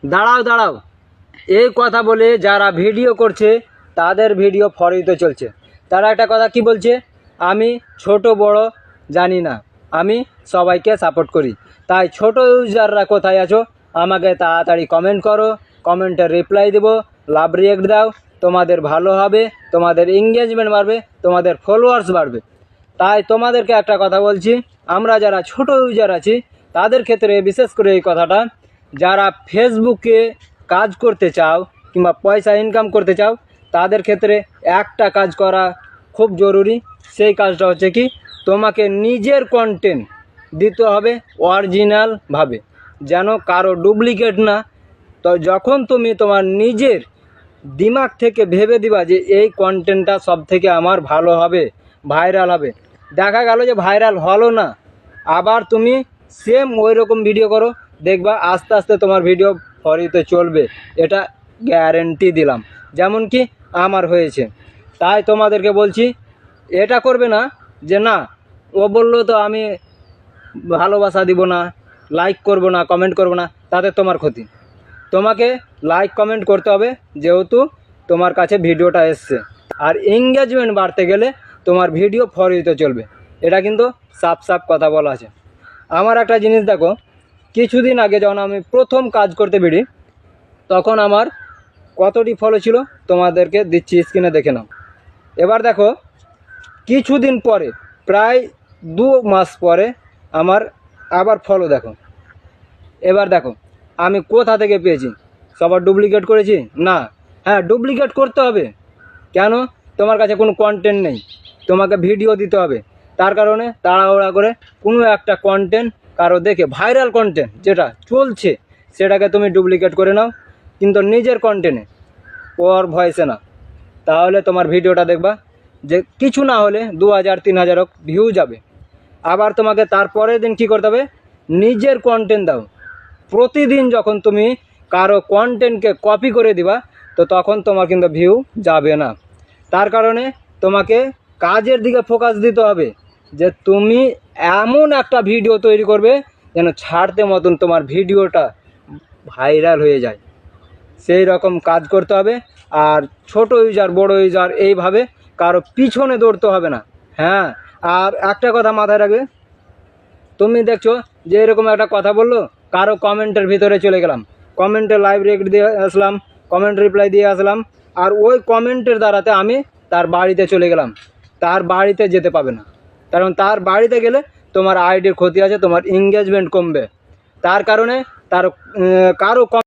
দাঁড়াও দাঁড়াও, এই কথা বলে যারা ভিডিও করছে তাদের ভিডিও ফরিতে চলছে। তারা একটা কথা কি বলছে, আমি ছোট বড় জানি না, আমি সবাইকে সাপোর্ট করি। তাই ছোট ইউজাররা কোথায় আছো, আমাকে তাড়াতাড়ি কমেন্ট করো, কমেন্টে রিপ্লাই দেবো, লাভ রিয়েক্ট দাও, তোমাদের ভালো হবে, তোমাদের এঙ্গেজমেন্ট বাড়বে, তোমাদের ফলোয়ার্স বাড়বে। তাই তোমাদেরকে একটা কথা বলছি, আমরা যারা ছোট ইউজার আছি তাদের ক্ষেত্রে বিশেষ করে এই কথাটা, যারা ফেসবুকে কাজ করতে চাও কিংবা পয়সা ইনকাম করতে চাও তাদের ক্ষেত্রে একটা কাজ করা খুব জরুরি। সেই কাজটা হচ্ছে কি, তোমাকে নিজের কন্টেন্ট দিতে হবে অরিজিনালভাবে, যেন কারো ডুপ্লিকেট না। তো যখন তুমি তোমার নিজের দিমাগ থেকে ভেবে দিবা যে এই কন্টেন্টটা সব থেকে আমার ভালো হবে, ভাইরাল হবে, দেখা গেল যে ভাইরাল হলো না, আবার তুমি সেম ওই রকম ভিডিও করো, দেখবা আস্তে আস্তে তোমার ভিডিও ফরিতে চলবে, এটা গ্যারেন্টি দিলাম, যেমন কি আমার হয়েছে। তাই তোমাদেরকে বলছি, এটা করবে না যে না ও বললো তো আমি ভালোবাসা দিব না, লাইক করব না, কমেন্ট করব না, তাতে তোমার ক্ষতি। তোমাকে লাইক কমেন্ট করতে হবে, যেহেতু তোমার কাছে ভিডিওটা এসছে। আর এঙ্গেজমেন্ট বাড়তে গেলে তোমার ভিডিও ফরিতে চলবে, এটা কিন্তু সাফ সাফ কথা বলা আছে। আমার একটা জিনিস দেখো, কিছুদিন আগে যখন আমি প্রথম কাজ করতে বেরি, তখন আমার কতটি ফলো ছিল তোমাদেরকে দিচ্ছি, স্ক্রিনে দেখে নাও। এবার দেখো কিছুদিন পরে, প্রায় 2 মাস পরে আমার আবার ফলো দেখো। এবার দেখো আমি কোথা থেকে পেয়েছি, সবার ডুপ্লিকেট করেছি না? হ্যাঁ, ডুপ্লিকেট করতে হবে। কেন? তোমার কাছে কোনো কন্টেন্ট নেই, তোমাকে ভিডিও দিতে হবে। তার কারণে তাড়াহুড়া করে কোনো একটা কন্টেন্ট কারো দেখে, ভাইরাল কন্টেন্ট যেটা চলছে সেটাকে তুমি ডুপ্লিকেট করে নাও, কিন্তু নিজের কন্টেন্টে, ওর ভয়েসে না। তাহলে তোমার ভিডিওটা দেখবা যে কিছু না হলে 2000-3000 হোক ভিউ যাবে। আবার তোমাকে তারপরের দিন কী করতে হবে, নিজের কন্টেন্ট দাও। প্রতিদিন যখন তুমি কারো কন্টেন্টকে কপি করে দিবা, তো তখন তোমার কিন্তু ভিউ যাবে না। তার কারণে তোমাকে কাজের দিকে ফোকাস দিতে হবে, যে তুমি এমন একটা ভিডিও তৈরি করবে যেন ছাড়তে মতন তোমার ভিডিওটা ভাইরাল হয়ে যায়, সেই রকম কাজ করতে হবে। আর ছোট ইউজার বড় ইউজার এইভাবে কারো পিছনে দৌড়তে হবে না। হ্যাঁ, আর একটা কথা মাথায় রাখবে, তুমি দেখছো যে এরকম একটা কথা বললো, কারো কমেন্টের ভিতরে চলে গেলাম, কমেন্টে লাইভ রিয়েক্ট দিয়ে আসলাম, কমেন্ট রিপ্লাই দিয়ে আসলাম, আর ওই কমেন্টের দ্বারাতে আমি তার বাড়িতে চলে গেলাম, তার বাড়িতে যেতে পাবে না। কারণ তার বাড়িতে গেলে তোমার আইডির ক্ষতি আছে, তোমার এঙ্গেজমেন্ট কমবে। তার কারণে কারো